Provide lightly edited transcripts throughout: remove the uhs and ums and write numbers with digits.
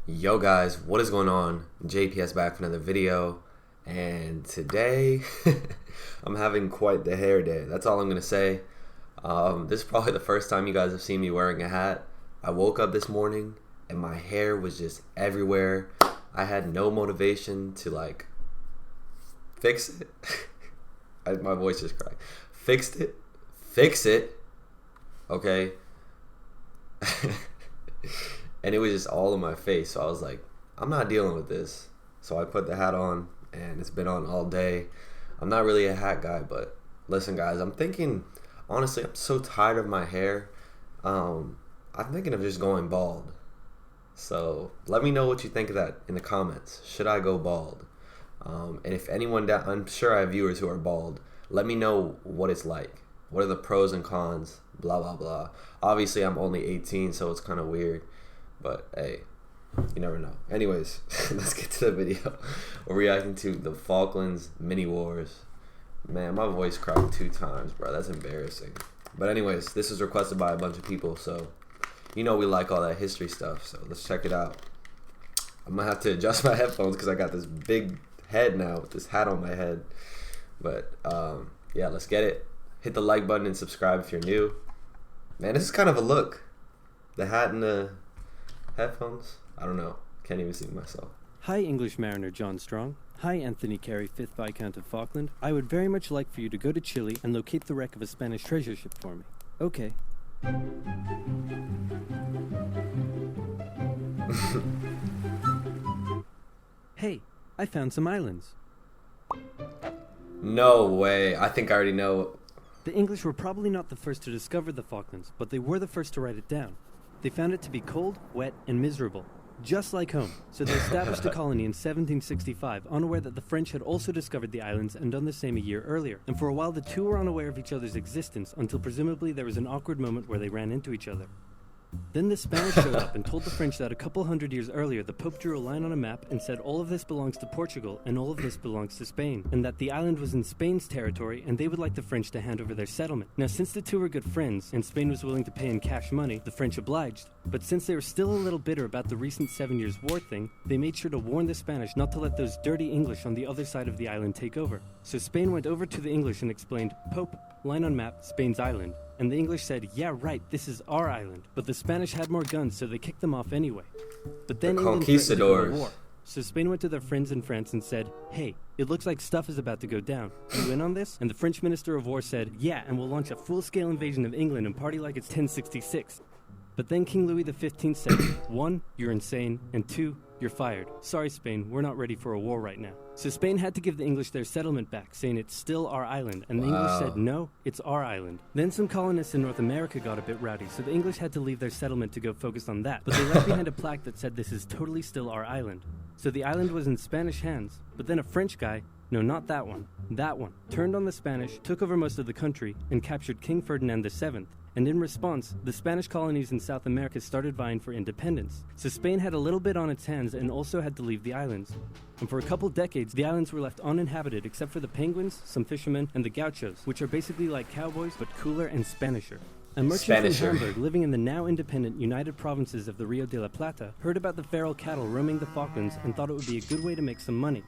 Yo guys, what is going on? JPS back with another video, and today I'm having quite the hair day. That's all I'm gonna say. This is probably the first time you guys have seen me wearing a hat. I woke up this morning and my hair was just everywhere. I had no motivation to fix it. My voice just cracked. Fix it, okay? And it was just all in my face. So I was like, I'm not dealing with this. So I put the hat on, and it's been on all day. I'm not really a hat guy, but listen, guys, I'm thinking, honestly, I'm so tired of my hair. I'm thinking of just going bald. So let me know what you think of that in the comments. Should I go bald? And if anyone down, I'm sure I have viewers who are bald. Let me know what it's like. What are the pros and cons? Blah, blah, blah. Obviously, I'm only 18, so it's kind of weird. But hey, you never know. Anyways, let's get to the video. We're reacting to the Falklands MiniWars. Man, my voice cracked 2 times, bro. That's embarrassing. But anyways, this was requested by a bunch of people, so you know we like all that history stuff. So let's check it out. I'm gonna have to adjust my headphones because I got this big head now with this hat on my head. But yeah, let's get it. Hit the like button and subscribe if you're new. Man, this is kind of a look. The hat and the headphones? I don't know. Can't even see myself. Hi, English Mariner John Strong. Hi, Anthony Carey, 5th Viscount of Falkland. I would very much like for you to go to Chile and locate the wreck of a Spanish treasure ship for me. Okay. Hey, I found some islands. No way. I think I already know. The English were probably not the first to discover the Falklands, but they were the first to write it down. They found it to be cold, wet, and miserable, just like home. So they established a colony in 1765, unaware that the French had also discovered the islands and done the same a year earlier. And for a while the two were unaware of each other's existence until presumably there was an awkward moment where they ran into each other. Then the Spanish showed up and told the French that a couple hundred years earlier the Pope drew a line on a map and said all of this belongs to Portugal and all of this belongs to Spain, and that the island was in Spain's territory and they would like the French to hand over their settlement. Now, since the two were good friends and Spain was willing to pay in cash money, the French obliged. But since they were still a little bitter about the recent 7 Years' War thing, they made sure to warn the Spanish not to let those dirty English on the other side of the island take over. So Spain went over to the English and explained, Pope, line on map, Spain's island. And the English said, yeah, right, this is our island. But the Spanish had more guns, so they kicked them off anyway. But then England threatened to go to war. So Spain went to their friends in France and said, hey, it looks like stuff is about to go down. You in on this? And the French Minister of War said, yeah, and we'll launch a full-scale invasion of England and party like it's 1066. But then King Louis XV said, 1, you're insane, and 2, you're fired. Sorry, Spain, we're not ready for a war right now. So Spain had to give the English their settlement back, saying it's still our island, and the English said, no, it's our island. Then some colonists in North America got a bit rowdy, so the English had to leave their settlement to go focus on that. But they left behind a plaque that said this is totally still our island. So the island was in Spanish hands, but then a French guy, no, not that one, turned on the Spanish, took over most of the country, and captured King Ferdinand VII. And in response, the Spanish colonies in South America started vying for independence. So Spain had a little bit on its hands and also had to leave the islands. And for a couple decades, the islands were left uninhabited except for the penguins, some fishermen, and the gauchos, which are basically like cowboys but cooler and Spanisher. A merchant from Hamburg living in the now independent United Provinces of the Rio de la Plata heard about the feral cattle roaming the Falklands and thought it would be a good way to make some money.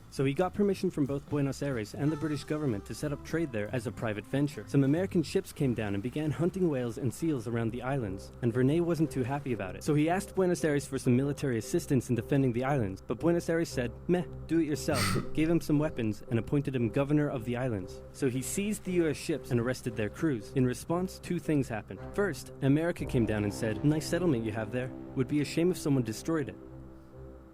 So he got permission from both Buenos Aires and the British government to set up trade there as a private venture. Some American ships came down and began hunting whales and seals around the islands, and Vernet wasn't too happy about it. So he asked Buenos Aires for some military assistance in defending the islands, but Buenos Aires said, meh, do it yourself, gave him some weapons, and appointed him governor of the islands. So he seized the US ships and arrested their crews. In response, 2 things happened. First, America came down and said, nice settlement you have there. Would be a shame if someone destroyed it.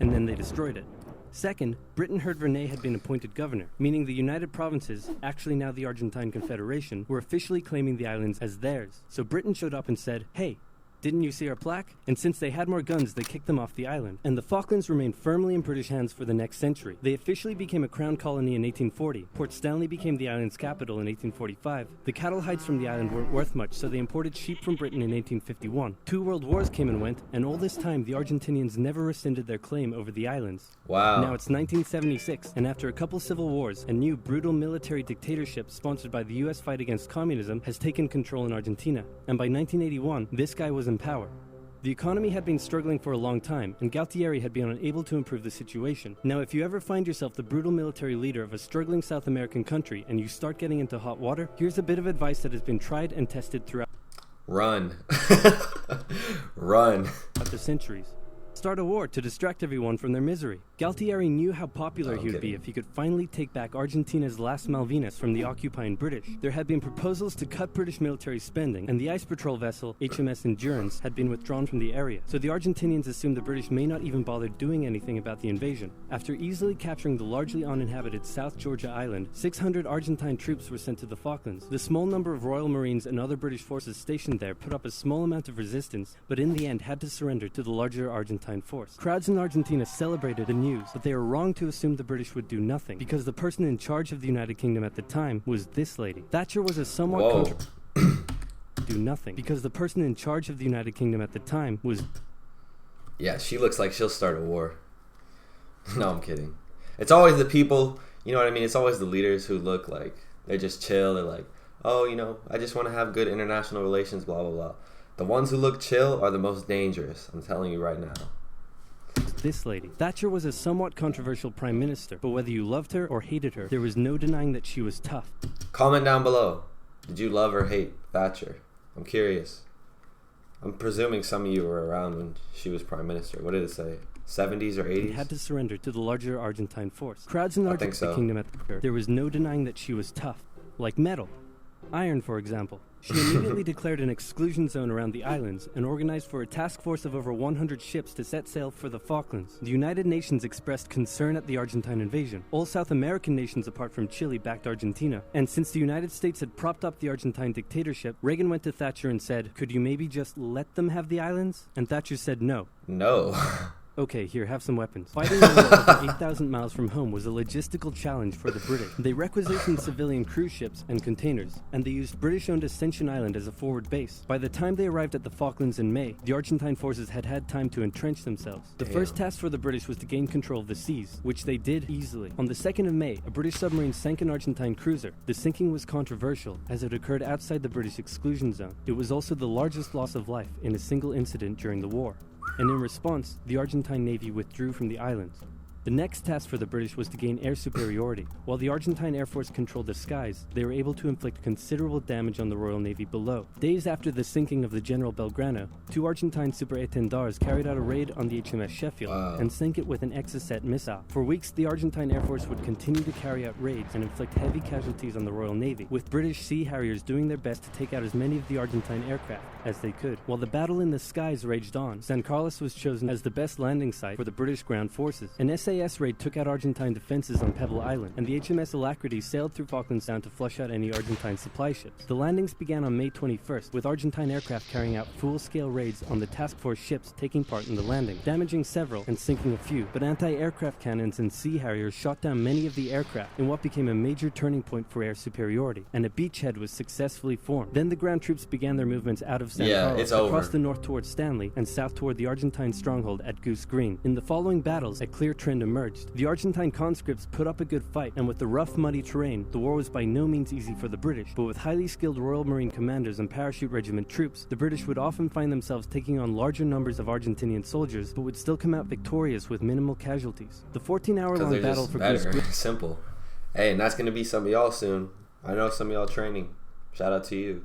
And then they destroyed it. Second, Britain heard Vernet had been appointed governor, meaning the United Provinces, actually now the Argentine Confederation, were officially claiming the islands as theirs. So Britain showed up and said, hey, didn't you see our plaque? And since they had more guns, they kicked them off the island. And the Falklands remained firmly in British hands for the next century. They officially became a crown colony in 1840. Port Stanley became the island's capital in 1845. The cattle hides from the island weren't worth much, so they imported sheep from Britain in 1851. 2 world wars came and went, and all this time the Argentinians never rescinded their claim over the islands. Wow. Now it's 1976, and after a couple civil wars, a new brutal military dictatorship sponsored by the US fight against communism has taken control in Argentina. And by 1981, this guy was in power. The economy had been struggling for a long time, and Galtieri had been unable to improve the situation. Now, if you ever find yourself the brutal military leader of a struggling South American country and you start getting into hot water, here's a bit of advice that has been tried and tested throughout Run. Run. the centuries. Start a war to distract everyone from their misery. Galtieri knew how popular he would be if he could finally take back Argentina's last Malvinas from the occupying British. There had been proposals to cut British military spending, and the ice patrol vessel HMS Endurance had been withdrawn from the area, so the Argentinians assumed the British may not even bother doing anything about the invasion. After easily capturing the largely uninhabited South Georgia island, 600 Argentine troops were sent to the Falklands. The small number of Royal Marines and other British forces stationed there put up a small amount of resistance, but in the end had to surrender to the larger Argentine force. Crowds in Argentina celebrated the news, but they were wrong to assume the British would do nothing, because the person in charge of the United Kingdom at the time was this lady. Thatcher was a somewhat do nothing, because the person in charge of the United Kingdom at the time was... Yeah, she looks like she'll start a war. No, I'm kidding. It's always the people, you know what I mean? It's always the leaders who look like they're just chill. They're like, oh, you know, I just want to have good international relations, blah, blah, blah. The ones who look chill are the most dangerous. I'm telling you right now. This lady. Thatcher was a somewhat controversial prime minister, but whether you loved her or hated her, there was no denying that she was tough. Comment down below. Did you love or hate Thatcher? I'm curious. I'm presuming some of you were around when she was prime minister. What did it say? 70s or 80s? He had to surrender to the larger Argentine force. Crowds in the Argentine kingdom at the there was no denying that she was tough. Like metal. Iron, for example. She immediately declared an exclusion zone around the islands and organized for a task force of over 100 ships to set sail for the Falklands. The United Nations expressed concern at the Argentine invasion. All South American nations apart from Chile backed Argentina, and since the United States had propped up the Argentine dictatorship, Reagan went to Thatcher and said, "Could you maybe just let them have the islands?" And Thatcher said no. No. Okay, here, have some weapons. Fighting over 8,000 miles from home was a logistical challenge for the British. They requisitioned civilian cruise ships and containers, and they used British-owned Ascension Island as a forward base. By the time they arrived at the Falklands in May, the Argentine forces had had time to entrench themselves. The first task for the British was to gain control of the seas, which they did easily. On the 2nd of May, a British submarine sank an Argentine cruiser. The sinking was controversial, as it occurred outside the British exclusion zone. It was also the largest loss of life in a single incident during the war. And in response, the Argentine Navy withdrew from the islands. The next task for the British was to gain air superiority. While the Argentine Air Force controlled the skies, they were able to inflict considerable damage on the Royal Navy below. Days after the sinking of the General Belgrano, 2 Argentine super-étendards carried out a raid on the HMS Sheffield and sank it with an Exocet missile. For weeks, the Argentine Air Force would continue to carry out raids and inflict heavy casualties on the Royal Navy, with British Sea Harriers doing their best to take out as many of the Argentine aircraft as they could. While the battle in the skies raged on, San Carlos was chosen as the best landing site for the British ground forces. An SAS raid took out Argentine defenses on Pebble Island, and the HMS Alacrity sailed through Falkland Sound to flush out any Argentine supply ships. The landings began on May 21st, with Argentine aircraft carrying out full-scale raids on the task force ships taking part in the landing, damaging several and sinking a few, but anti-aircraft cannons and Sea Harriers shot down many of the aircraft in what became a major turning point for air superiority, and a beachhead was successfully formed. Then the ground troops began their movements out of San Carlos, across the north towards Stanley, and south toward the Argentine stronghold at Goose Green. In the following battles, a clear trend emerged. The Argentine conscripts put up a good fight, and with the rough, muddy terrain, the war was by no means easy for the British, but with highly skilled Royal Marine commanders and parachute regiment troops, the British would often find themselves taking on larger numbers of Argentinian soldiers, but would still come out victorious with minimal casualties. The 14-hour-long battle for Goose Green... Simple. Hey, and that's going to be some of y'all soon. I know some of y'all training. Shout out to you.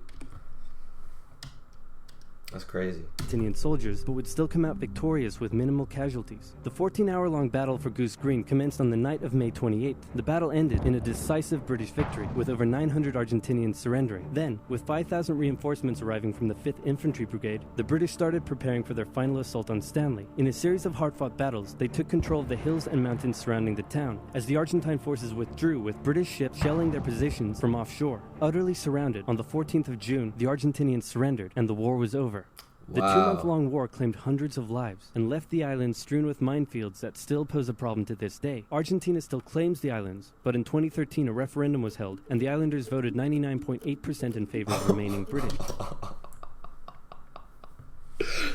That's crazy. Argentinian soldiers, but would still come out victorious with minimal casualties. The 14-hour-long battle for Goose Green commenced on the night of May 28th. The battle ended in a decisive British victory, with over 900 Argentinians surrendering. Then, with 5,000 reinforcements arriving from the 5th Infantry Brigade, the British started preparing for their final assault on Stanley. In a series of hard-fought battles, they took control of the hills and mountains surrounding the town, as the Argentine forces withdrew, with British ships shelling their positions from offshore. Utterly surrounded, on the 14th of June, the Argentinians surrendered, and the war was over. The 2-month-long war claimed hundreds of lives and left the islands strewn with minefields that still pose a problem to this day. Argentina still claims the islands, but in 2013 a referendum was held, and the islanders voted 99.8% in favor of remaining British.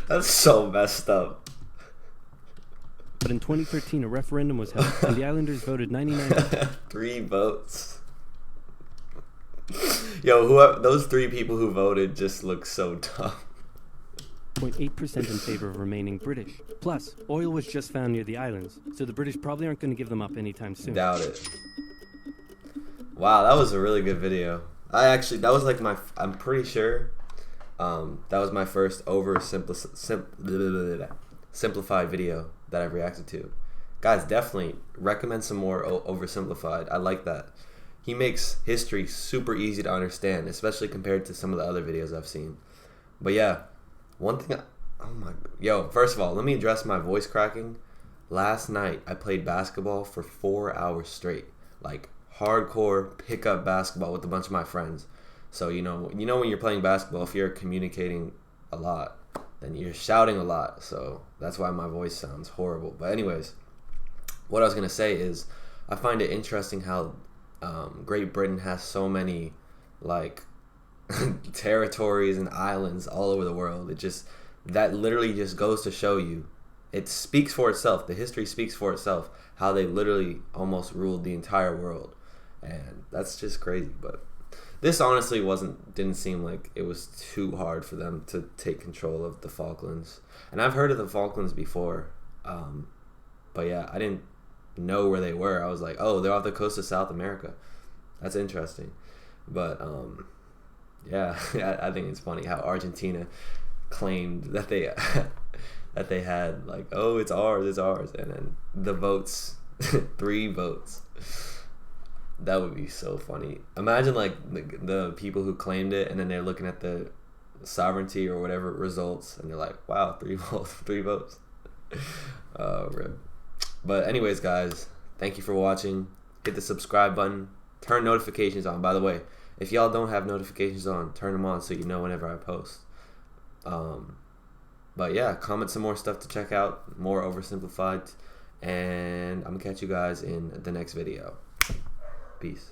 That's so messed up. But in 2013 a referendum was held, and the islanders voted 99%. 3 votes. Yo, those 3 people who voted just look so dumb. 96.8% in favor of remaining British. Plus, oil was just found near the islands, so the British probably aren't going to give them up anytime soon. Doubt it. Wow, that was a really good video. That was like I'm pretty sure that was my first simplified video that I've reacted to. Guys, definitely recommend some more oversimplified. I like that. He makes history super easy to understand, especially compared to some of the other videos I've seen. But yeah, one thing, first of all, let me address my voice cracking. Last night, I played basketball for 4 hours straight. Like, hardcore pickup basketball with a bunch of my friends. So, you know when you're playing basketball, if you're communicating a lot, then you're shouting a lot. So, that's why my voice sounds horrible. But anyways, what I was going to say is, I find it interesting how Great Britain has so many, like, territories and islands all over the world. That literally just goes to show you, it speaks for itself. The history speaks for itself, how they literally almost ruled the entire world. And that's just crazy. But this honestly didn't seem like it was too hard for them to take control of the Falklands. And I've heard of the Falklands before, but yeah, I didn't know where they were. I was like, oh, they're off the coast of South America. That's interesting. But yeah, I think it's funny how Argentina claimed that they had, like, oh, it's ours, and then the votes, 3 votes. That would be so funny. Imagine, like, the people who claimed it, and then they're looking at the sovereignty or whatever results, and they're like, wow, 3 votes. Rip. But anyways, guys, thank you for watching. Hit the subscribe button. Turn notifications on. By the way, if y'all don't have notifications on, turn them on so you know whenever I post. But yeah, comment some more stuff to check out, more oversimplified, and I'm gonna catch you guys in the next video. Peace.